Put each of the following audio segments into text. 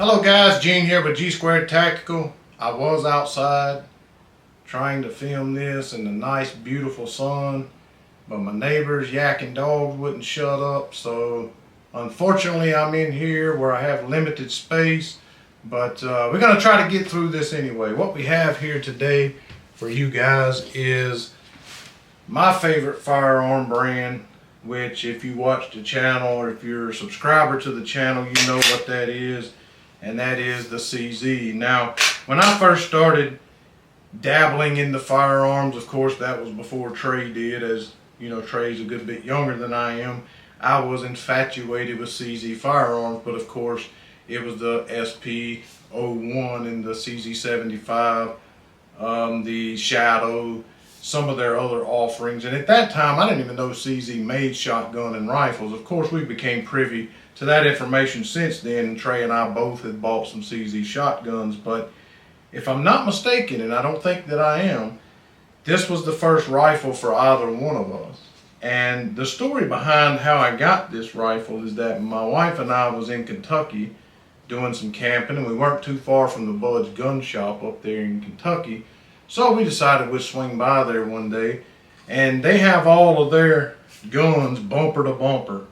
Hello guys, Gene here with G Squared Tactical. I was outside trying to film this in the nice beautiful sun, but my neighbors yakking dogs wouldn't shut up, so unfortunately I'm in here where I have limited space, but we're going to try to get through this anyway. What we have here today for you guys is my favorite firearm brand, which if you watch the channel or if you're a subscriber to the channel, you know what that is. And that is the CZ. Now, when I first started dabbling in the firearms, of course that was before Trey did, as you know, Trey's a good bit younger than I am. I was infatuated with CZ firearms, but of course it was the SP-01 and the CZ-75, the Shadow, some of their other offerings. And at that time, I didn't even know CZ made shotgun and rifles. Of course, we became privy to that information since then, and Trey and I both had bought some CZ shotguns. But if I'm not mistaken, and I don't think that I am, this was the first rifle for either one of us. And the story behind how I got this rifle is that my wife and I was in Kentucky doing some camping, and we weren't too far from the Bud's gun shop up there in Kentucky. So we decided we'd swing by there one day, and they have all of their guns bumper to bumper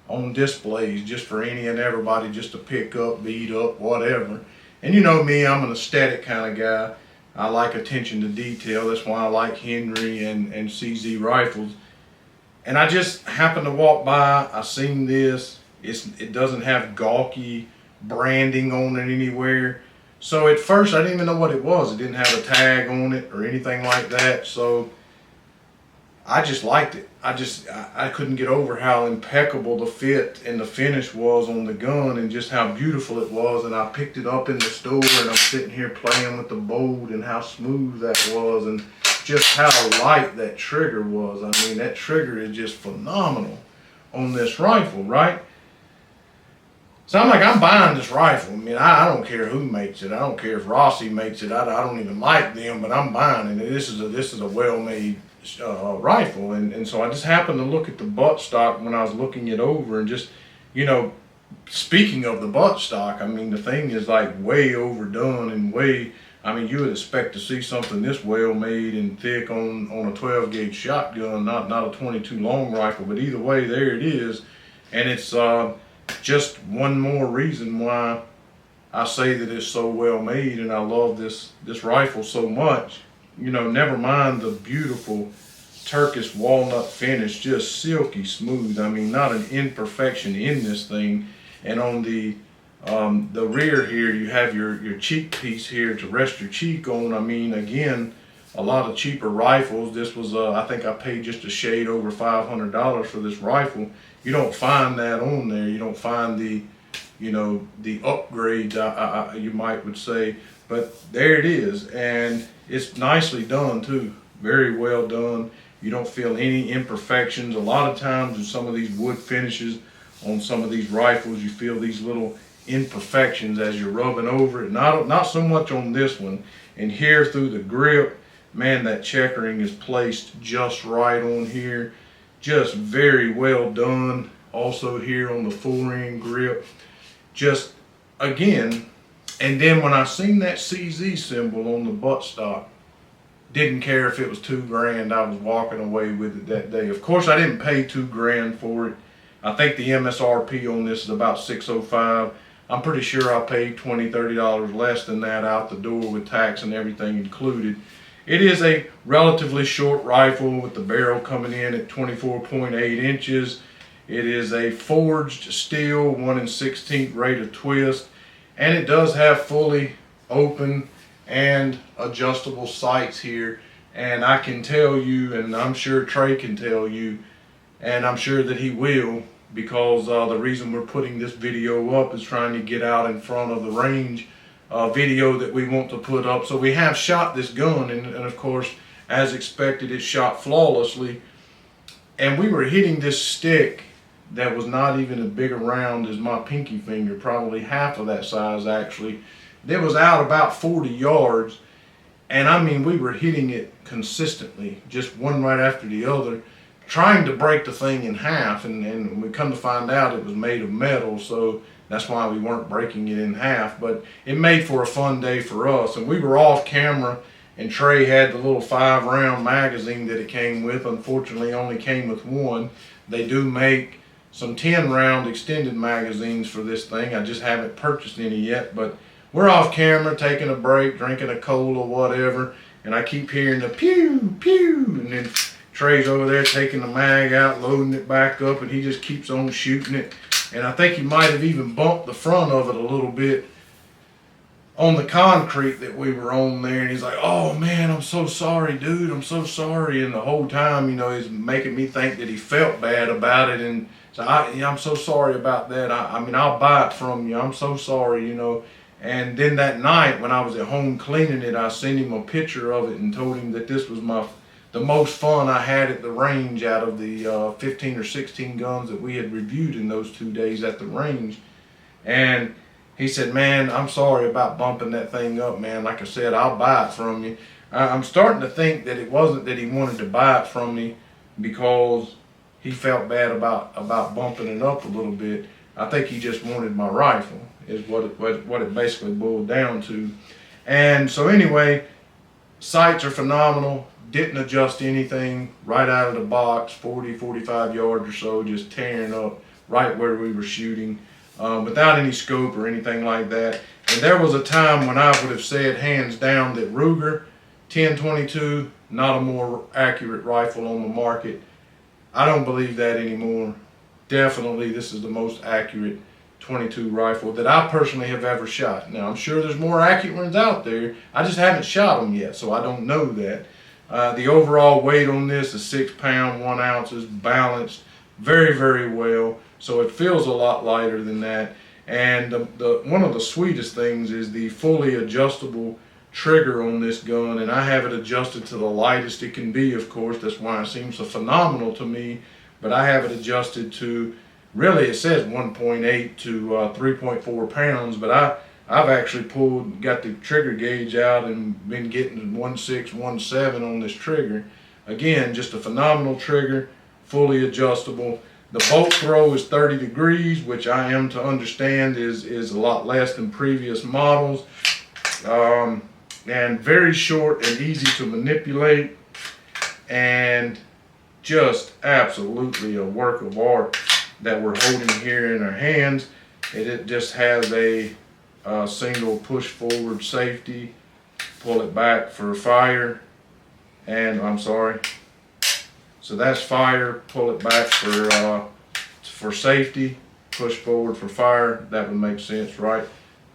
on displays just for any and everybody just to pick up, beat up, whatever. And you know me, I'm an aesthetic kind of guy. I like attention to detail. That's why I like Henry and CZ rifles. And I just happened to walk by. I seen this. It doesn't have gawky branding on it anywhere. So at first I didn't even know what it was. It didn't have a tag on it or anything like that. So I just liked it. I couldn't get over how impeccable the fit and the finish was on the gun and just how beautiful it was. And I picked it up in the store, and I'm sitting here playing with the bolt and how smooth that was and just how light that trigger was. I mean, that trigger is just phenomenal on this rifle, right? So I'm like, I'm buying this rifle. I mean, I don't care who makes it. I don't care if Rossi makes it. I don't even like them, but I'm buying it. This is a well-made rifle. And so I just happened to look at the buttstock when I was looking it over, and just, you know, speaking of the buttstock, I mean, the thing is like way overdone and way, I mean, you would expect to see something this well-made and thick on a 12-gauge shotgun, not a 22 long rifle. But either way, there it is. And it's just one more reason why I say that it's so well made, and I love this rifle so much. You know, never mind the beautiful Turkish walnut finish, just silky smooth. I mean, not an imperfection in this thing. And on the rear here, you have your cheek piece here to rest your cheek on. I mean, again, a lot of cheaper rifles. This was, I think I paid just a shade over $500 for this rifle. You don't find that on there. You don't find the, you know, the upgrades, you might would say. But there it is, and it's nicely done too. Very well done. You don't feel any imperfections. A lot of times with some of these wood finishes on some of these rifles, you feel these little imperfections as you're rubbing over it. Not so much on this one. And here through the grip, man, that checkering is placed just right on here. Just very well done. Also here on the full-ring grip. Just, again, and then when I seen that CZ symbol on the buttstock, didn't care if it was $2 grand. I was walking away with it that day. Of course, I didn't pay $2 grand for it. I think the MSRP on this is about $605. I'm pretty sure I paid $20, $30 less than that out the door with tax and everything included. It is a relatively short rifle with the barrel coming in at 24.8 inches. It is a forged steel 1 16th rate of twist, and it does have fully open and adjustable sights here. And I can tell you, and I'm sure Trey can tell you, and I'm sure that he will, because the reason we're putting this video up is trying to get out in front of the range video that we want to put up. So we have shot this gun, and of course, as expected, it shot flawlessly. And we were hitting this stick that was not even as big around as my pinky finger, probably half of that size actually. That was out about 40 yards, and I mean, we were hitting it consistently, just one right after the other, trying to break the thing in half. And we come to find out it was made of metal, so That's why we weren't breaking it in half. But it made for a fun day for us. And we were off camera, and Trey had the little 5-round magazine that it came with. Unfortunately, only came with one. They do make some 10-round extended magazines for this thing. I just haven't purchased any yet. But we're off camera, taking a break, drinking a cola, whatever. And I keep hearing the pew, pew. And then Trey's over there taking the mag out, loading it back up, and he just keeps on shooting it. And I think he might have even bumped the front of it a little bit on the concrete that we were on there. And he's like, "Oh man, I'm so sorry, dude. I'm so sorry." And the whole time, you know, he's making me think that he felt bad about it. And so I'm so sorry about that. I mean, I'll buy it from you. I'm so sorry, you know. And then that night when I was at home cleaning it, I sent him a picture of it and told him that this was the most fun I had at the range out of the 15 or 16 guns that we had reviewed in those 2 days at the range. And he said, "Man, I'm sorry about bumping that thing up, man. Like I said, I'll buy it from you." I'm starting to think that it wasn't that he wanted to buy it from me because he felt bad about bumping it up a little bit. I think he just wanted my rifle, is what it basically boiled down to. And so anyway, sights are phenomenal. Didn't adjust anything right out of the box, 40, 45 yards or so, just tearing up right where we were shooting, without any scope or anything like that. And there was a time when I would have said hands down that Ruger 10-22, not a more accurate rifle on the market. I don't believe that anymore. Definitely this is the most accurate 22 rifle that I personally have ever shot. Now I'm sure there's more accurate ones out there. I just haven't shot them yet, so I don't know that. The overall weight on this is 6 pounds 1 ounce, balanced very, very well. So it feels a lot lighter than that. And one of the sweetest things is the fully adjustable trigger on this gun. And I have it adjusted to the lightest it can be, of course. That's why it seems so phenomenal to me. But I have it adjusted to, really it says 1.8 to 3.4 pounds. But I've actually got the trigger gauge out and been getting 1.6, 1.7 on this trigger. Again, just a phenomenal trigger, fully adjustable. The bolt throw is 30 degrees, which I am to understand is a lot less than previous models. And very short and easy to manipulate, and just absolutely a work of art that we're holding here in our hands. It just has a single push forward safety, pull it back for fire, and I'm sorry, so that's fire, pull it back for safety, push forward for fire. That would make sense, right?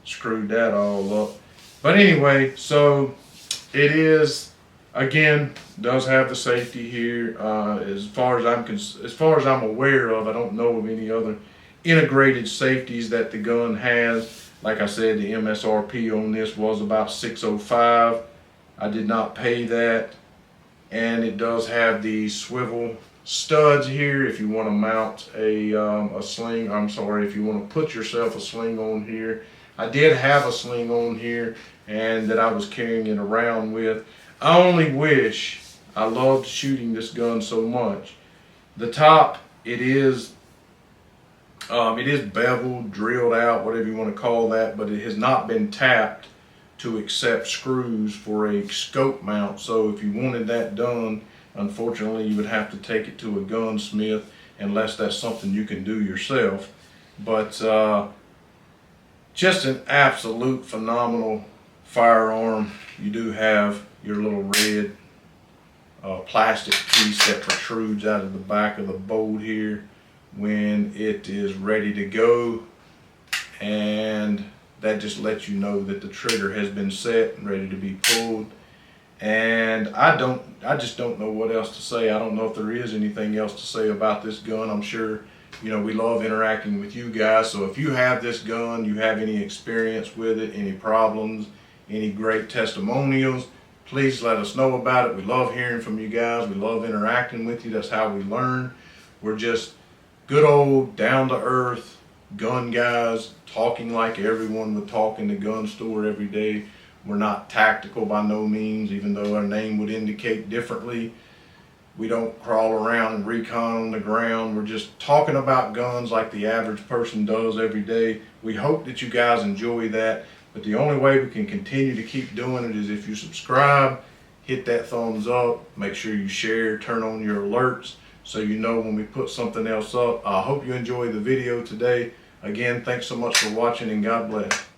Screwed that all up. But anyway, so it is, again, does have the safety here. As far as I'm aware of, I don't know of any other integrated safeties that the gun has. Like I said, the MSRP on this was about $605. I did not pay that. And it does have the swivel studs here if you want to mount a sling. I'm sorry, if you want to put yourself a sling on here. I did have a sling on here and that I was carrying it around with. I only wish, I loved shooting this gun so much. The top, it is beveled, drilled out, whatever you want to call that, but it has not been tapped to accept screws for a scope mount. So if you wanted that done, unfortunately you would have to take it to a gunsmith, unless that's something you can do yourself. But just an absolute phenomenal firearm. You do have your little red plastic piece that protrudes out of the back of the bolt here when it is ready to go, and that just lets you know that the trigger has been set and ready to be pulled. And I just don't know what else to say. I don't know if there is anything else to say about this gun. I'm sure, you know, we love interacting with you guys. So if you have this gun, you have any experience with it, any problems, any great testimonials, please let us know about it. We love hearing from you guys. We love interacting with you. That's how we learn. We're just good old down-to-earth gun guys, talking like everyone would talk in the gun store every day. We're not tactical by no means, even though our name would indicate differently. We don't crawl around and recon on the ground. We're just talking about guns like the average person does every day. We hope that you guys enjoy that, but the only way we can continue to keep doing it is if you subscribe, hit that thumbs up, make sure you share, turn on your alerts so you know when we put something else up. I hope you enjoy the video today. Again, thanks so much for watching, and God bless.